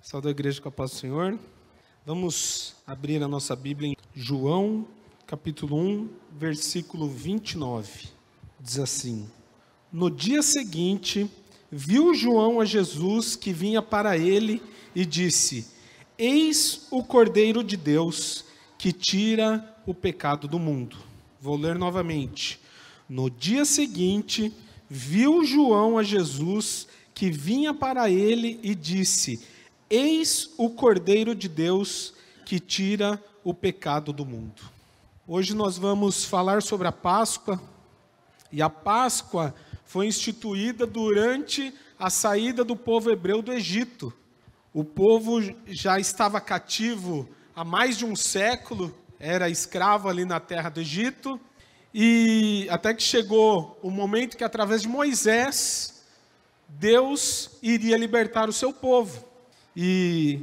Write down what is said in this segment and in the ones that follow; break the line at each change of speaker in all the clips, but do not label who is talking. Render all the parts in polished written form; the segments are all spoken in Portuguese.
Saúde a igreja com a paz do Senhor. Vamos abrir a nossa Bíblia em João, capítulo 1, versículo 29. Diz assim: No dia seguinte, viu João a Jesus que vinha para ele e disse: Eis o Cordeiro de Deus que tira o pecado do mundo. Vou ler novamente. No dia seguinte, viu João a Jesus que vinha para ele e disse: Eis o Cordeiro de Deus que tira o pecado do mundo. Hoje nós vamos falar sobre a Páscoa, e a Páscoa foi instituída durante a saída do povo hebreu do Egito. O povo já estava cativo há mais de um século, era escravo ali na terra do Egito, e até que chegou o momento que, através de Moisés, Deus iria libertar o seu povo. E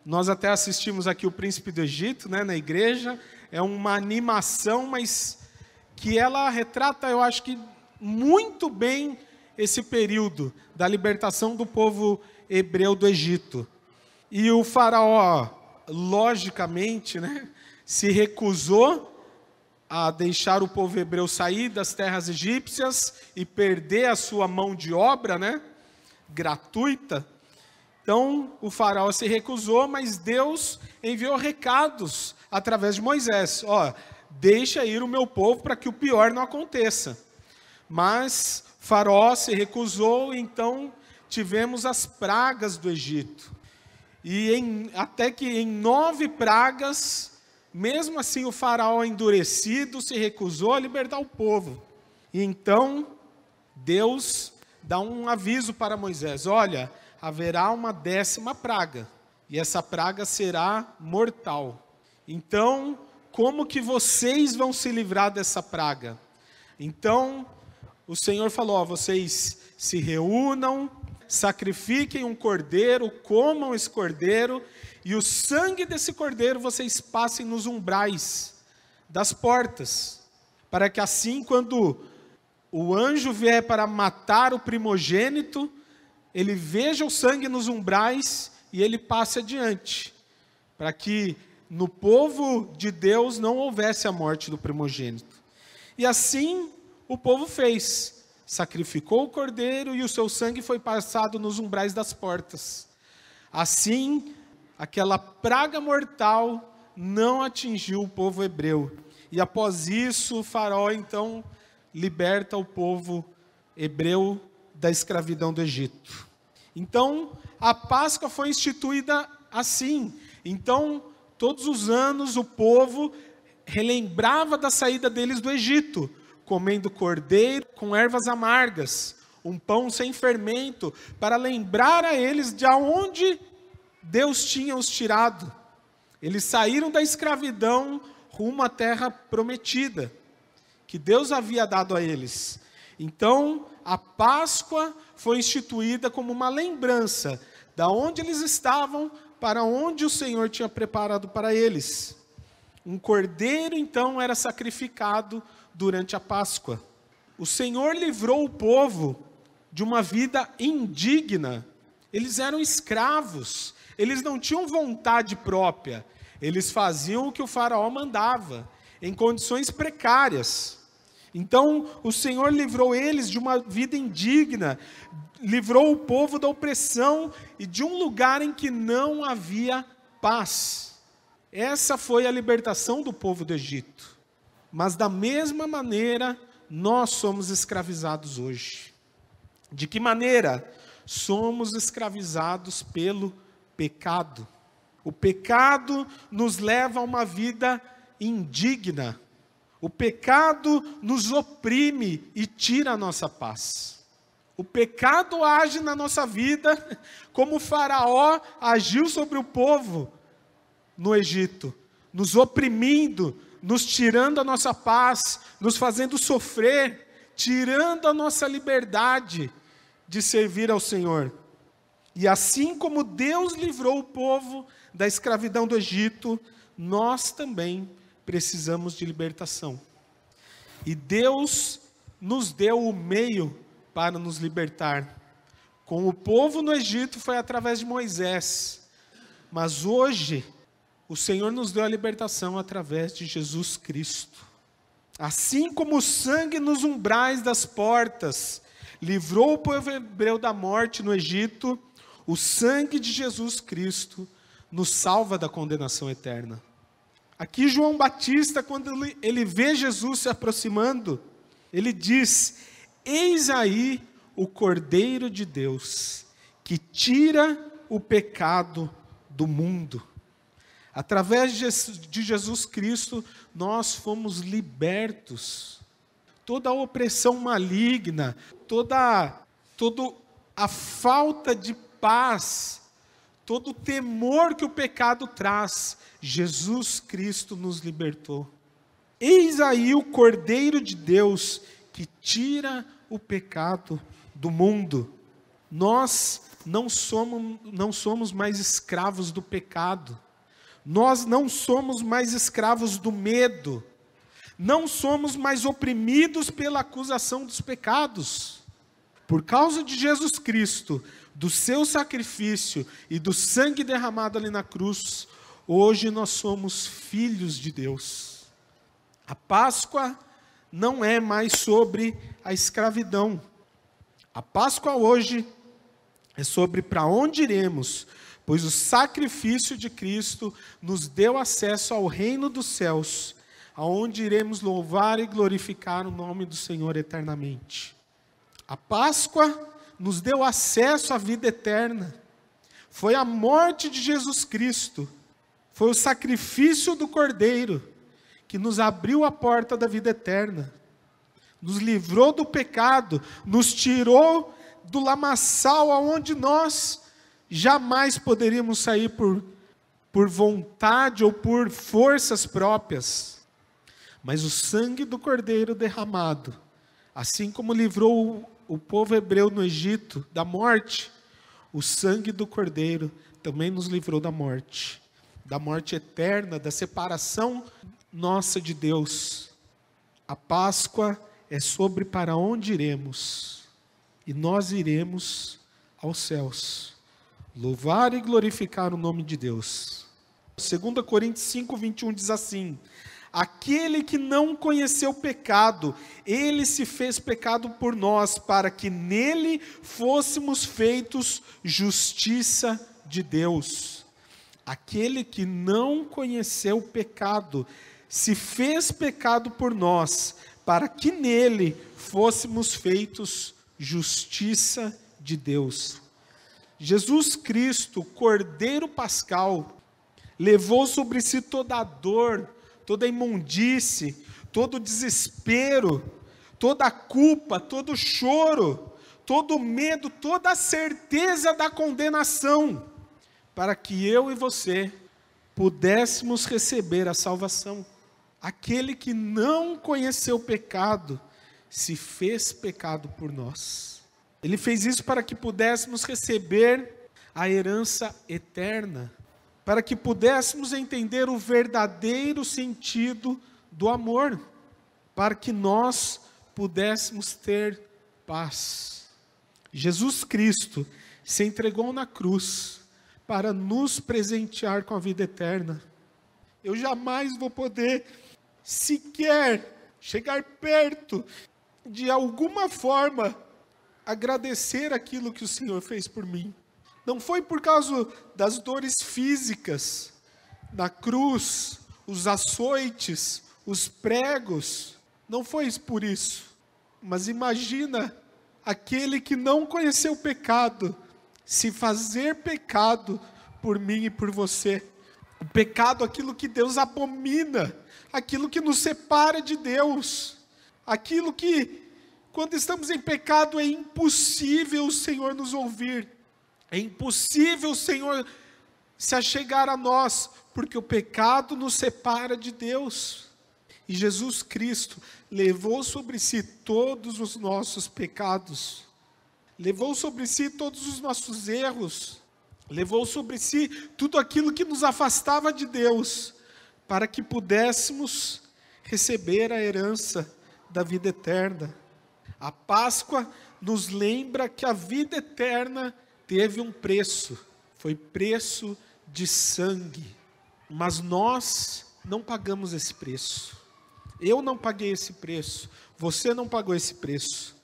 nós até assistimos aqui o Príncipe do Egito, na igreja. É uma animação, mas que ela retrata, eu acho que muito bem esse período da libertação do povo hebreu do Egito. E o faraó, logicamente, se recusou a deixar o povo hebreu sair das terras egípcias e perder a sua mão de obra, gratuita. Então, o faraó se recusou, mas Deus enviou recados através de Moisés. Deixa ir o meu povo para que o pior não aconteça. Mas o faraó se recusou, então tivemos as pragas do Egito. E até que em 9 pragas, mesmo assim o faraó endurecido se recusou a libertar o povo. E então Deus dá um aviso para Moisés: olha, haverá uma 10ª praga, e essa praga será mortal. Então, como que vocês vão se livrar dessa praga? Então, o Senhor falou: vocês se reúnam, sacrifiquem um cordeiro, comam esse cordeiro, e o sangue desse cordeiro vocês passem nos umbrais das portas, para que assim, quando o anjo vier para matar o primogênito, ele veja o sangue nos umbrais e ele passe adiante, para que no povo de Deus não houvesse a morte do primogênito. E assim o povo fez, sacrificou o cordeiro e o seu sangue foi passado nos umbrais das portas. Assim, aquela praga mortal não atingiu o povo hebreu. E após isso, o faraó então liberta o povo hebreu da escravidão do Egito. Então, a Páscoa foi instituída assim. Então, todos os anos o povo relembrava da saída deles do Egito, comendo cordeiro com ervas amargas, um pão sem fermento, para lembrar a eles de onde Deus tinha os tirado. Eles saíram da escravidão rumo à terra prometida, que Deus havia dado a eles. Então, a Páscoa foi instituída como uma lembrança da onde eles estavam para onde o Senhor tinha preparado para eles. Um cordeiro, então, era sacrificado durante a Páscoa. O Senhor livrou o povo de uma vida indigna. Eles eram escravos, eles não tinham vontade própria, eles faziam o que o faraó mandava, em condições precárias. Então, o Senhor livrou eles de uma vida indigna, livrou o povo da opressão e de um lugar em que não havia paz. Essa foi a libertação do povo do Egito. Mas da mesma maneira, nós somos escravizados hoje. De que maneira? Somos escravizados pelo pecado. O pecado nos leva a uma vida indigna. O pecado nos oprime e tira a nossa paz. O pecado age na nossa vida como o faraó agiu sobre o povo no Egito, nos oprimindo, nos tirando a nossa paz, nos fazendo sofrer, tirando a nossa liberdade de servir ao Senhor. E assim como Deus livrou o povo da escravidão do Egito, nós também precisamos de libertação. E Deus nos deu o meio para nos libertar. Com o povo no Egito foi através de Moisés. Mas hoje, o Senhor nos deu a libertação através de Jesus Cristo. Assim como o sangue nos umbrais das portas livrou o povo hebreu da morte no Egito, o sangue de Jesus Cristo nos salva da condenação eterna. Aqui João Batista, quando ele vê Jesus se aproximando, ele diz: eis aí o Cordeiro de Deus, que tira o pecado do mundo. Através de Jesus Cristo, nós fomos libertos. Toda a opressão maligna, toda a falta de paz, todo o temor que o pecado traz, Jesus Cristo nos libertou. Eis aí o Cordeiro de Deus que tira o pecado do mundo. Nós não somos mais escravos do pecado. Nós não somos mais escravos do medo. Não somos mais oprimidos pela acusação dos pecados. Por causa de Jesus Cristo, do seu sacrifício e do sangue derramado ali na cruz, hoje nós somos filhos de Deus. A Páscoa não é mais sobre a escravidão. A Páscoa hoje é sobre para onde iremos, pois o sacrifício de Cristo nos deu acesso ao reino dos céus, aonde iremos louvar e glorificar o nome do Senhor eternamente. A Páscoa nos deu acesso à vida eterna. Foi a morte de Jesus Cristo, foi o sacrifício do Cordeiro que nos abriu a porta da vida eterna, nos livrou do pecado, nos tirou do lamaçal aonde nós jamais poderíamos sair por vontade ou por forças próprias. Mas o sangue do Cordeiro derramado, assim como livrou o povo hebreu no Egito da morte, o sangue do Cordeiro também nos livrou da morte eterna, da separação nossa de Deus. A Páscoa é sobre para onde iremos, e nós iremos aos céus, louvar e glorificar o nome de Deus. 2 Coríntios 5, 21 diz assim: aquele que não conheceu o pecado, ele se fez pecado por nós, para que nele fôssemos feitos justiça de Deus. Aquele que não conheceu o pecado, se fez pecado por nós, para que nele fôssemos feitos justiça de Deus. Jesus Cristo, Cordeiro Pascal, levou sobre si toda a dor, toda a imundície, todo o desespero, toda a culpa, todo o choro, todo o medo, toda a certeza da condenação, para que eu e você pudéssemos receber a salvação. Aquele que não conheceu o pecado, se fez pecado por nós. Ele fez isso para que pudéssemos receber a herança eterna, para que pudéssemos entender o verdadeiro sentido do amor, para que nós pudéssemos ter paz. Jesus Cristo se entregou na cruz para nos presentear com a vida eterna. Eu jamais vou poder sequer chegar perto de alguma forma agradecer aquilo que o Senhor fez por mim. Não foi por causa das dores físicas, na cruz, os açoites, os pregos, não foi por isso. Mas imagina aquele que não conheceu o pecado, se fazer pecado por mim e por você. O pecado, aquilo que Deus abomina, aquilo que nos separa de Deus, aquilo que, quando estamos em pecado, é impossível o Senhor nos ouvir. É impossível o Senhor se achegar a nós, porque o pecado nos separa de Deus. E Jesus Cristo levou sobre si todos os nossos pecados, levou sobre si todos os nossos erros, levou sobre si tudo aquilo que nos afastava de Deus, para que pudéssemos receber a herança da vida eterna. A Páscoa nos lembra que a vida eterna teve um preço, foi preço de sangue, mas nós não pagamos esse preço. Eu não paguei esse preço, você não pagou esse preço.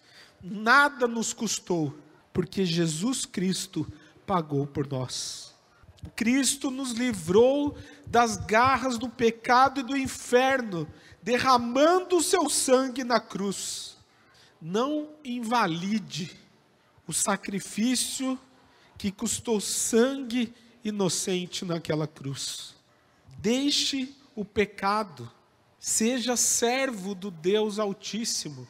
Nada nos custou, porque Jesus Cristo pagou por nós. Cristo nos livrou das garras do pecado e do inferno, derramando o seu sangue na cruz. Não invalide o sacrifício que custou sangue inocente naquela cruz. Deixe o pecado, seja servo do Deus Altíssimo.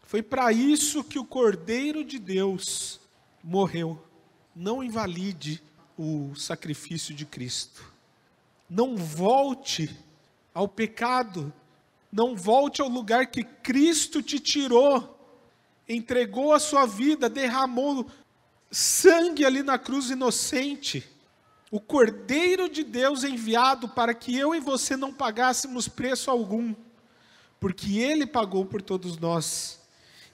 Foi para isso que o Cordeiro de Deus morreu. Não invalide o sacrifício de Cristo. Não volte ao pecado. Não volte ao lugar que Cristo te tirou. Entregou a sua vida, derramou sangue ali na cruz inocente. O Cordeiro de Deus enviado para que eu e você não pagássemos preço algum. Porque Ele pagou por todos nós.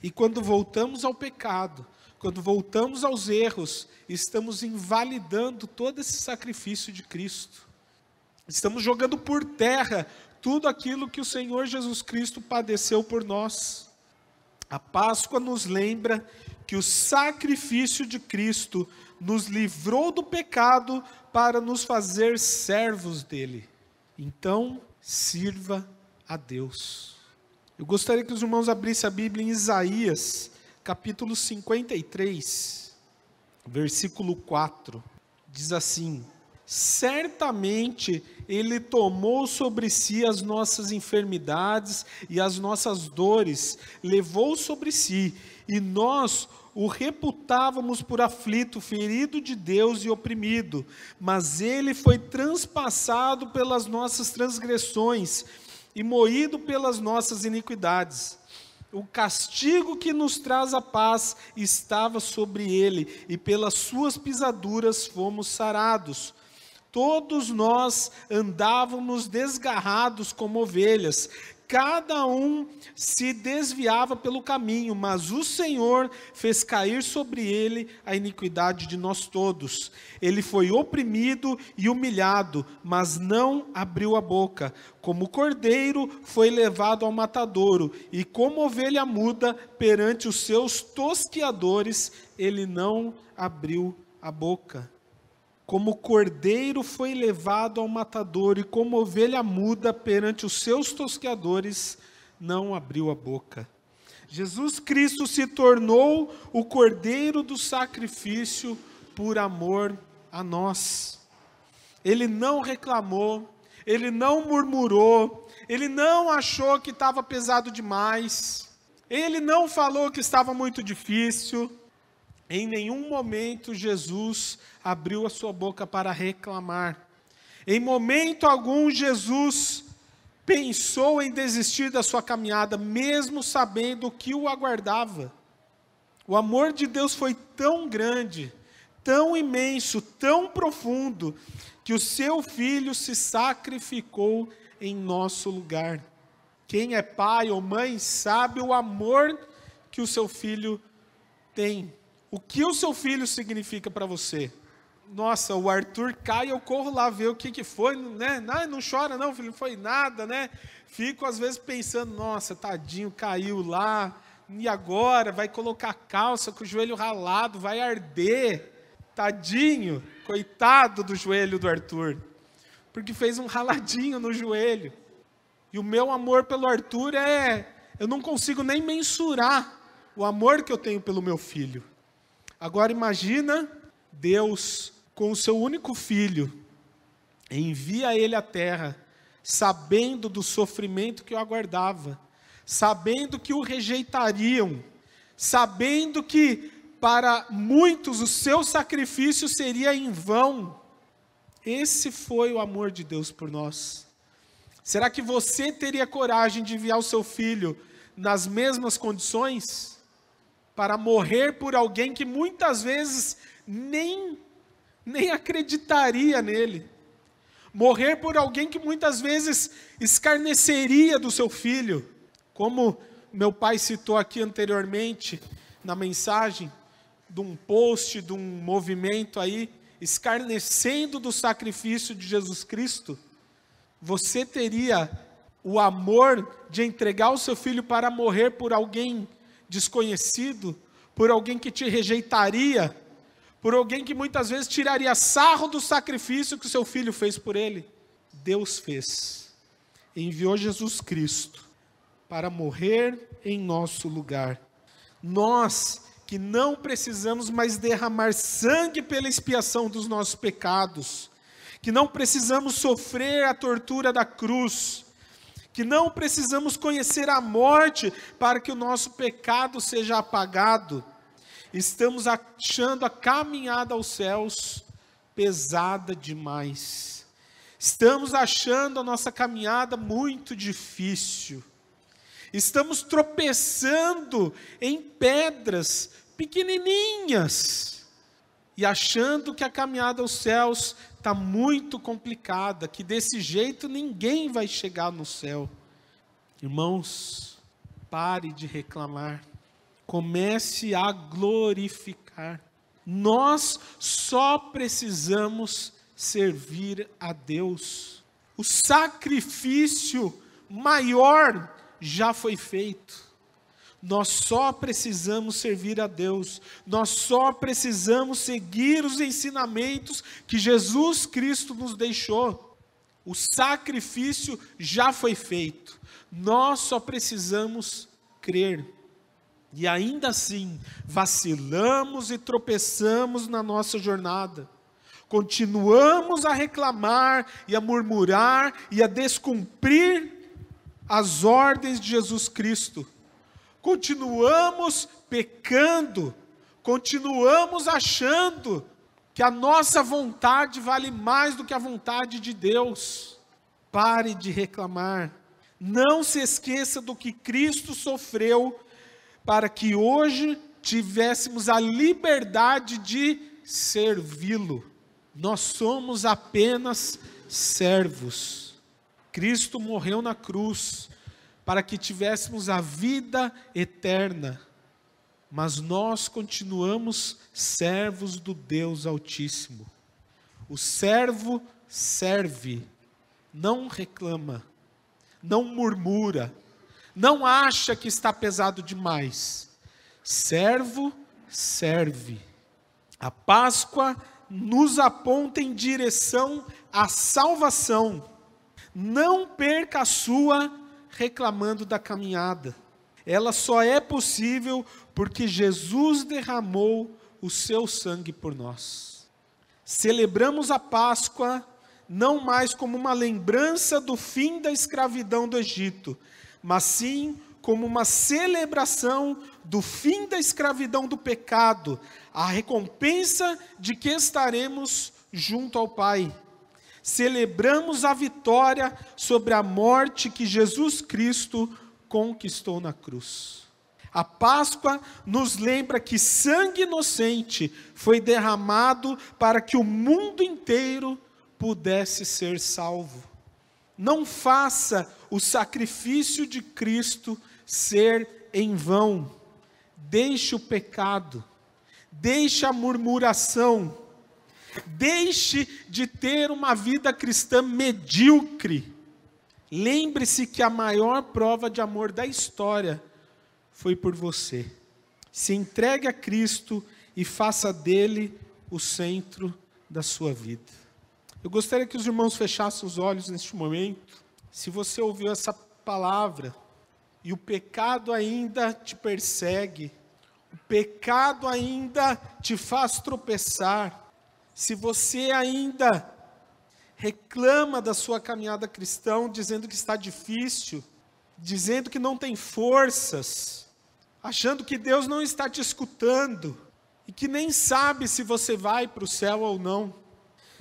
E quando voltamos ao pecado, quando voltamos aos erros, estamos invalidando todo esse sacrifício de Cristo. Estamos jogando por terra tudo aquilo que o Senhor Jesus Cristo padeceu por nós. A Páscoa nos lembra que o sacrifício de Cristo nos livrou do pecado para nos fazer servos dele. Então, sirva a Deus. Eu gostaria que os irmãos abrissem a Bíblia em Isaías, capítulo 53, versículo 4. Diz assim: certamente Ele tomou sobre si as nossas enfermidades e as nossas dores, levou sobre si, e nós o reputávamos por aflito, ferido de Deus e oprimido, mas Ele foi transpassado pelas nossas transgressões e moído pelas nossas iniquidades. O castigo que nos traz a paz estava sobre Ele, e pelas suas pisaduras fomos sarados. Todos nós andávamos desgarrados como ovelhas, cada um se desviava pelo caminho, mas o Senhor fez cair sobre ele a iniquidade de nós todos. Ele foi oprimido e humilhado, mas não abriu a boca. Como cordeiro foi levado ao matadouro, e como ovelha muda perante os seus tosqueadores, ele não abriu a boca. Como cordeiro foi levado ao matadouro, e como ovelha muda perante os seus tosqueadores, não abriu a boca. Jesus Cristo se tornou o cordeiro do sacrifício por amor a nós. Ele não reclamou, ele não murmurou, ele não achou que estava pesado demais, ele não falou que estava muito difícil. Em nenhum momento Jesus abriu a sua boca para reclamar. Em momento algum Jesus pensou em desistir da sua caminhada, mesmo sabendo o que o aguardava. O amor de Deus foi tão grande, tão imenso, tão profundo, que o seu Filho se sacrificou em nosso lugar. Quem é pai ou mãe sabe o amor que o seu filho tem. O que o seu filho significa para você? Nossa, o Arthur cai, eu corro lá ver o que foi, né? Não chora não, filho, não foi nada, né? Fico às vezes pensando, nossa, tadinho, caiu lá, e agora? Vai colocar calça com o joelho ralado, vai arder. Tadinho, coitado do joelho do Arthur, porque fez um raladinho no joelho. E o meu amor pelo Arthur eu não consigo nem mensurar o amor que eu tenho pelo meu filho. Agora imagina Deus com o seu único filho, envia ele à terra, sabendo do sofrimento que o aguardava, sabendo que o rejeitariam, sabendo que para muitos o seu sacrifício seria em vão. Esse foi o amor de Deus por nós. Será que você teria coragem de enviar o seu filho nas mesmas condições? Para morrer por alguém que muitas vezes nem acreditaria nele. Morrer por alguém que muitas vezes escarneceria do seu filho. Como meu pai citou aqui anteriormente, na mensagem, de um post, de um movimento aí, escarnecendo do sacrifício de Jesus Cristo, você teria o amor de entregar o seu filho para morrer por alguém desconhecido, por alguém que te rejeitaria, por alguém que muitas vezes tiraria sarro do sacrifício que o seu filho fez por ele? Deus fez. Enviou Jesus Cristo para morrer em nosso lugar. Nós que não precisamos mais derramar sangue pela expiação dos nossos pecados, que não precisamos sofrer a tortura da cruz, que não precisamos conhecer a morte para que o nosso pecado seja apagado, estamos achando a caminhada aos céus pesada demais. Estamos achando a nossa caminhada muito difícil. Estamos tropeçando em pedras pequenininhas e achando que a caminhada aos céus está muito complicada, que desse jeito ninguém vai chegar no céu. Irmãos, pare de reclamar, comece a glorificar. Nós só precisamos servir a Deus. O sacrifício maior já foi feito. Nós só precisamos servir a Deus. Nós só precisamos seguir os ensinamentos que Jesus Cristo nos deixou. O sacrifício já foi feito. Nós só precisamos crer. E ainda assim, vacilamos e tropeçamos na nossa jornada. Continuamos a reclamar e a murmurar e a descumprir as ordens de Jesus Cristo. Continuamos pecando, continuamos achando que a nossa vontade vale mais do que a vontade de Deus. Pare de reclamar. Não se esqueça do que Cristo sofreu para que hoje tivéssemos a liberdade de servi-lo. Nós somos apenas servos. Cristo morreu na cruz para que tivéssemos a vida eterna, mas nós continuamos servos do Deus Altíssimo. O servo serve, não reclama, não murmura, não acha que está pesado demais. Servo serve. A Páscoa nos aponta em direção à salvação. Não perca a sua reclamando da caminhada. Ela só é possível porque Jesus derramou o seu sangue por nós. Celebramos a Páscoa não mais como uma lembrança do fim da escravidão do Egito, mas sim como uma celebração do fim da escravidão do pecado, a recompensa de que estaremos junto ao Pai. Celebramos a vitória sobre a morte que Jesus Cristo conquistou na cruz. A Páscoa nos lembra que sangue inocente foi derramado para que o mundo inteiro pudesse ser salvo. Não faça o sacrifício de Cristo ser em vão. Deixe o pecado, deixe a murmuração, deixe de ter uma vida cristã medíocre. Lembre-se que a maior prova de amor da história foi por você. Se entregue a Cristo e faça dele o centro da sua vida. Eu gostaria que os irmãos fechassem os olhos neste momento. Se você ouviu essa palavra e o pecado ainda te persegue, o pecado ainda te faz tropeçar, se você ainda reclama da sua caminhada cristã, dizendo que está difícil, dizendo que não tem forças, achando que Deus não está te escutando, e que nem sabe se você vai para o céu ou não.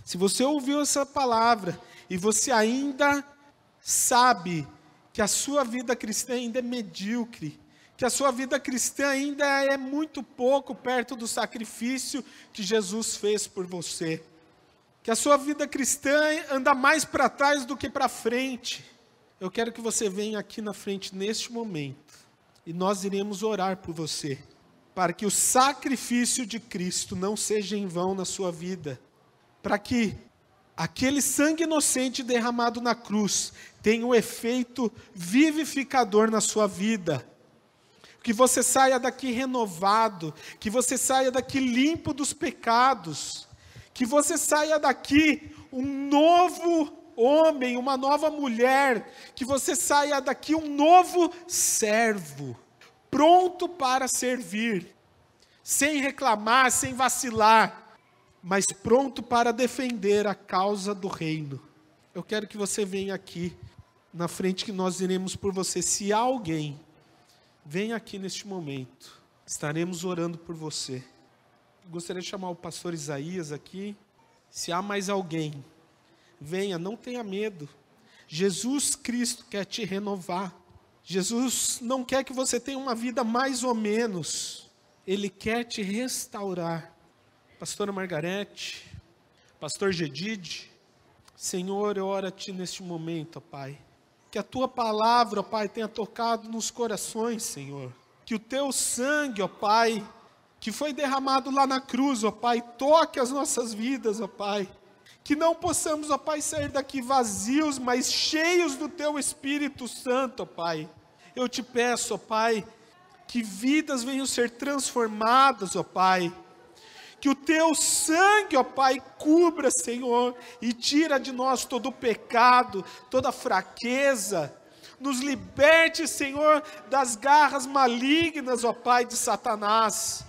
Se você ouviu essa palavra, e você ainda sabe que a sua vida cristã ainda é medíocre, que a sua vida cristã ainda é muito pouco perto do sacrifício que Jesus fez por você, que a sua vida cristã anda mais para trás do que para frente, eu quero que você venha aqui na frente neste momento, e nós iremos orar por você, para que o sacrifício de Cristo não seja em vão na sua vida, para que aquele sangue inocente derramado na cruz tenha um efeito vivificador na sua vida. Que você saia daqui renovado, que você saia daqui limpo dos pecados, que você saia daqui um novo homem, uma nova mulher, que você saia daqui um novo servo, pronto para servir, sem reclamar, sem vacilar, mas pronto para defender a causa do reino. Eu quero que você venha aqui, na frente que nós iremos por você. Se há alguém, venha aqui neste momento, estaremos orando por você. Gostaria de chamar o pastor Isaías aqui. Se há mais alguém, venha, não tenha medo. Jesus Cristo quer te renovar. Jesus não quer que você tenha uma vida mais ou menos. Ele quer te restaurar. Pastora Margarete, pastor Gedide, Senhor, eu oro a Ti neste momento, ó Pai. Que a Tua palavra, ó Pai, tenha tocado nos corações, Senhor. Que o Teu sangue, ó Pai, que foi derramado lá na cruz, ó Pai, toque as nossas vidas, ó Pai. Que não possamos, ó Pai, sair daqui vazios, mas cheios do Teu Espírito Santo, ó Pai. Eu te peço, ó Pai, que vidas venham ser transformadas, ó Pai. Que o Teu sangue, ó Pai, cubra, Senhor, e tira de nós todo o pecado, toda a fraqueza. Nos liberte, Senhor, das garras malignas, ó Pai, de Satanás.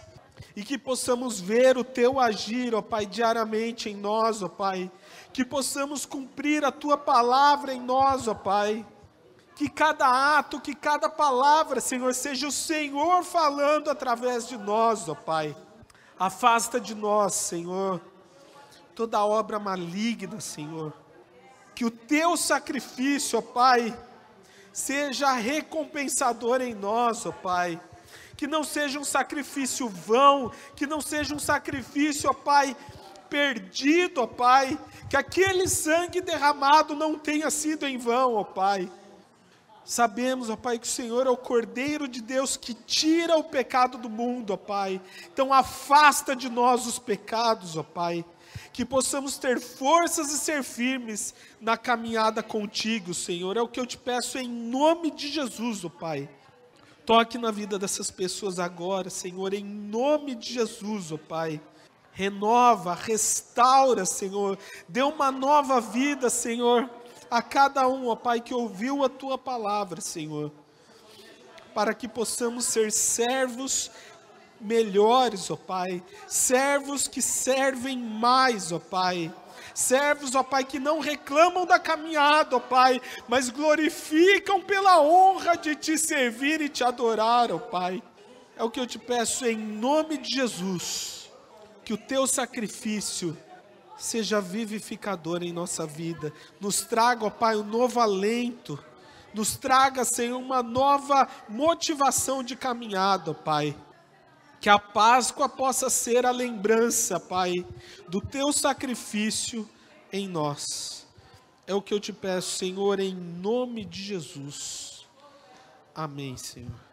E que possamos ver o Teu agir, ó Pai, diariamente em nós, ó Pai. Que possamos cumprir a Tua palavra em nós, ó Pai. Que cada ato, que cada palavra, Senhor, seja o Senhor falando através de nós, ó Pai. Afasta de nós, Senhor, toda obra maligna, Senhor. Que o Teu sacrifício, ó Pai, seja recompensador em nós, ó Pai. Que não seja um sacrifício vão, que não seja um sacrifício, ó Pai, perdido, ó Pai. Que aquele sangue derramado não tenha sido em vão, ó Pai. Sabemos, ó Pai, que o Senhor é o Cordeiro de Deus que tira o pecado do mundo, ó Pai. Então afasta de nós os pecados, ó Pai. Que possamos ter forças e ser firmes na caminhada contigo, Senhor. É o que eu te peço em nome de Jesus, ó Pai. Toque na vida dessas pessoas agora, Senhor, em nome de Jesus, ó Pai. Renova, restaura, Senhor. Dê uma nova vida, Senhor, a cada um, ó Pai, que ouviu a Tua palavra, Senhor, para que possamos ser servos melhores, ó Pai, servos que servem mais, ó Pai, servos, ó Pai, que não reclamam da caminhada, ó Pai, mas glorificam pela honra de Te servir e Te adorar, ó Pai. É o que eu te peço em nome de Jesus, que o Teu sacrifício seja vivificador em nossa vida, nos traga, ó Pai, um novo alento, nos traga, Senhor, uma nova motivação de caminhada, ó Pai. Que a Páscoa possa ser a lembrança, Pai, do Teu sacrifício em nós. É o que eu te peço, Senhor, em nome de Jesus. Amém, Senhor.